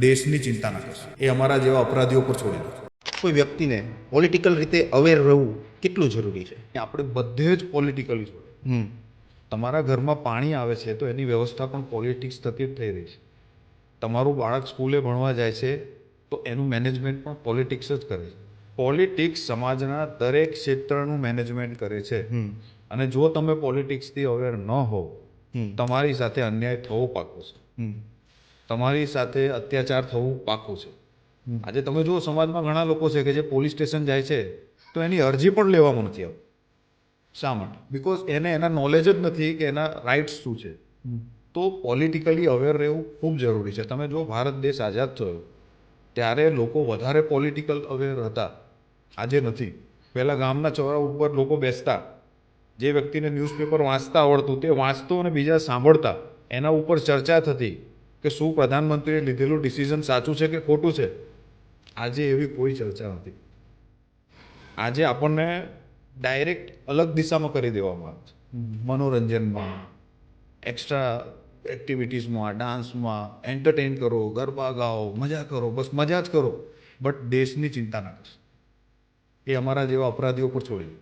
દેશની ચિંતા ના કરશે. એ અમારા જેવા અપરાધીઓ પર છોડી દો. કોઈ વ્યક્તિને પોલિટિકલ રીતે અવેર રહેવું કેટલું જરૂરી છે? આપણે બધે જ પોલિટિકલી જોડે. તમારા ઘરમાં પાણી આવે છે તો એની વ્યવસ્થા પણ પોલિટિક્સ થકી જ થઈ રહી છે. તમારું બાળક સ્કૂલે ભણવા જાય છે તો એનું મેનેજમેન્ટ પણ પોલિટિક્સ જ કરે છે. પોલિટિક્સ સમાજના દરેક ક્ષેત્રનું મેનેજમેન્ટ કરે છે. અને જો તમે પોલિટિક્સથી અવેર ન હો, તમારી સાથે અન્યાય થવો પાકો છે. તમારી સાથે અત્યાચાર થવું પાકું છે. આજે તમે જુઓ સમાજમાં ઘણા લોકો છે કે જે પોલીસ સ્ટેશન જાય છે તો એની અરજી પણ લેવામાં નથી આવતી. શા માટે? બિકોઝ એને એના નોલેજ જ નથી કે એના રાઇટ્સ શું છે. તો પોલિટિકલી અવેર રહેવું ખૂબ જરૂરી છે. તમે જો ભારત દેશ આઝાદ થયો ત્યારે લોકો વધારે પોલિટિકલ અવેર હતા, આજે નથી. પહેલાં ગામના ચોરા ઉપર લોકો બેસતા, જે વ્યક્તિને ન્યૂઝપેપર વાંચતા આવડતું તે વાંચતો અને બીજા સાંભળતા, એના ઉપર ચર્ચા થતી કે શું પ્રધાનમંત્રીએ લીધેલું ડિસિઝન સાચું છે કે ખોટું છે. આજે એવી કોઈ ચર્ચા નથી. આજે આપણને ડાયરેક્ટ અલગ દિશામાં કરી દેવામાં આવે છે. મનોરંજનમાં, એક્સ્ટ્રા એક્ટિવિટીઝમાં, ડાન્સમાં, એન્ટરટેન કરો, ગરબા ગાઓ, મજા કરો, બસ મજા જ કરો. બટ દેશની ચિંતા ના કરશો. એ અમારા જેવા અપરાધીઓ પર છોડી દો.